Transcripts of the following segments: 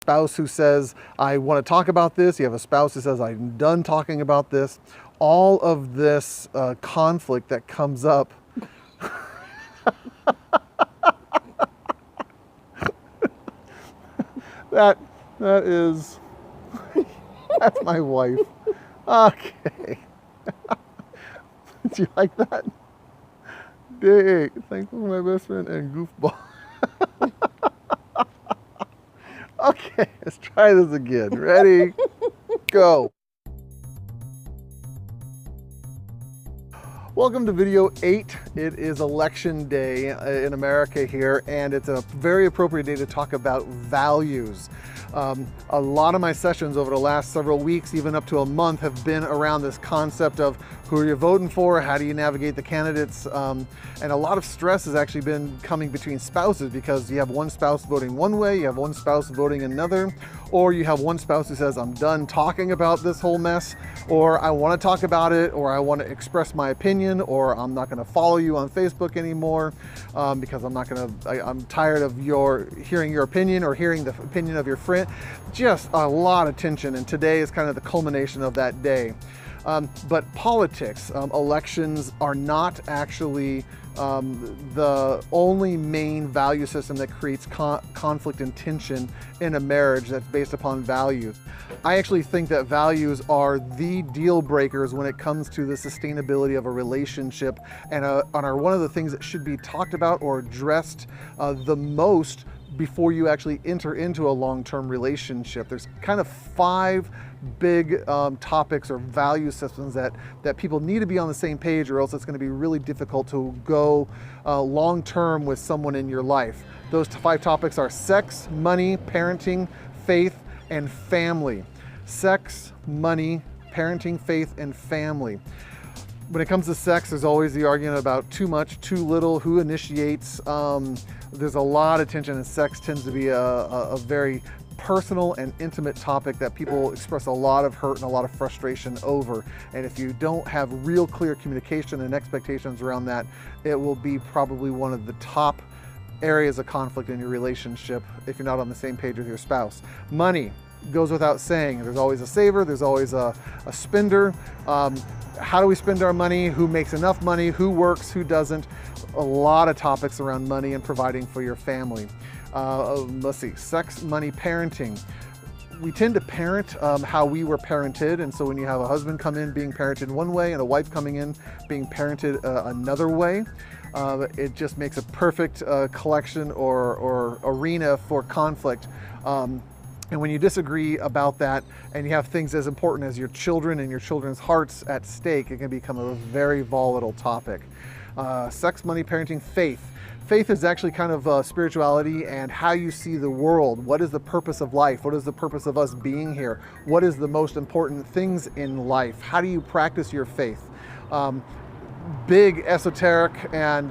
spouse who says, I want to talk about this. You have a spouse who says, I'm done talking about this. All of this conflict that comes up. That is, that's my wife. Okay. Do you like that? Big. Thankful for my best friend and goofball. Okay, let's try this again. Ready? Go. Welcome to video 8. It is election day in America here, and it's a very appropriate day to talk about values. A lot of my sessions over the last several weeks, even up to a month, have been around this concept of who are you voting for, how do you navigate the candidates, and a lot of stress has actually been coming between spouses because you have one spouse voting one way, you have one spouse voting another, or you have one spouse who says, I'm done talking about this whole mess, or I want to talk about it, or I want to express my opinion, or I'm not going to follow you on Facebook anymore because I'm tired of hearing your opinion or hearing the opinion of your friend. Just a lot of tension, and today is kind of the culmination of that day. But politics, elections are not actually the only main value system that creates conflict and tension in a marriage that's based upon values. I actually think that values are the deal breakers when it comes to the sustainability of a relationship, and are one of the things that should be talked about or addressed the most before you actually enter into a long-term relationship. There's kind of 5 big topics or value systems that people need to be on the same page, or else it's going to be really difficult to go long-term with someone in your life. Those 5 topics are sex, money, parenting, faith, and family. Sex, money, parenting, faith, and family. When it comes to sex, there's always the argument about too much, too little, who initiates. There's a lot of tension, and sex tends to be a very personal and intimate topic that people express a lot of hurt and a lot of frustration over. And if you don't have real clear communication and expectations around that, it will be probably one of the top areas of conflict in your relationship if you're not on the same page with your spouse. Money goes without saying. There's always a saver, there's always a spender. How do we spend our money? Who makes enough money? Who works? Who doesn't? A lot of topics around money and providing for your family. Let's see, sex, money, parenting. We tend to parent how we were parented, and so when you have a husband come in being parented one way and a wife coming in being parented another way, it just makes a perfect collection or arena for conflict. And when you disagree about that and you have things as important as your children and your children's hearts at stake, it can become a very volatile topic. Sex, money, parenting, faith. Faith is actually kind of spirituality and how you see the world. What is the purpose of life? What is the purpose of us being here? What is the most important things in life? How do you practice your faith? Big esoteric and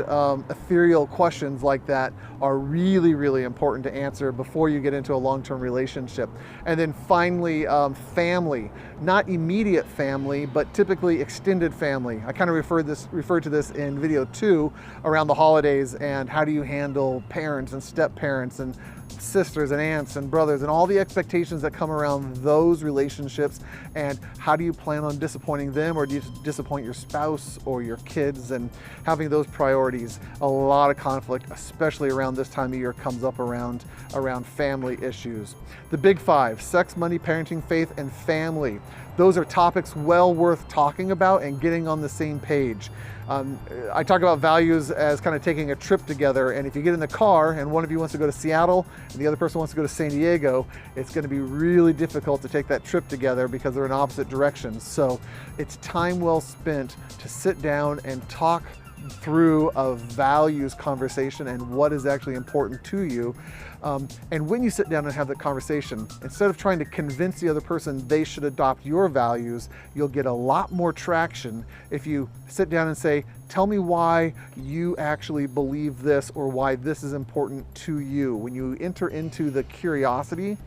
ethereal questions like that are really, really important to answer before you get into a long-term relationship. And then finally, family. Not immediate family, but typically extended family. I kind of referred to this in video 2 around the holidays, and how do you handle parents and step-parents and sisters and aunts and brothers and all the expectations that come around those relationships, and how do you plan on disappointing them, or do you disappoint your spouse or your kids, and having those priorities. A lot of conflict, especially around this time of year, comes up around family issues. The big 5: sex, money, parenting, faith, and family. Those are topics well worth talking about and getting on the same page. I talk about values as kind of taking a trip together, and if you get in the car and one of you wants to go to Seattle and the other person wants to go to San Diego, it's going to be really difficult to take that trip together because they're in opposite directions. So it's time well spent to sit down and talk through a values conversation and what is actually important to you. And when you sit down and have that conversation, instead of trying to convince the other person they should adopt your values, you'll get a lot more traction if you sit down and say, tell me why you actually believe this, or why this is important to you. When you enter into the curiosity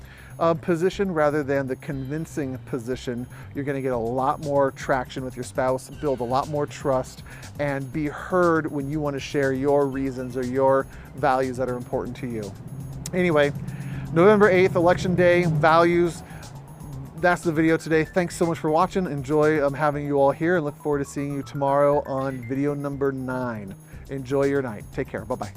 position rather than the convincing position, you're going to get a lot more traction with your spouse, build a lot more trust, and be heard when you want to share your reasons or your values that are important to you. Anyway, November 8th, Election Day, values. That's the video today. Thanks so much for watching. Enjoy having you all here and look forward to seeing you tomorrow on video number 9. Enjoy your night. Take care. Bye-bye.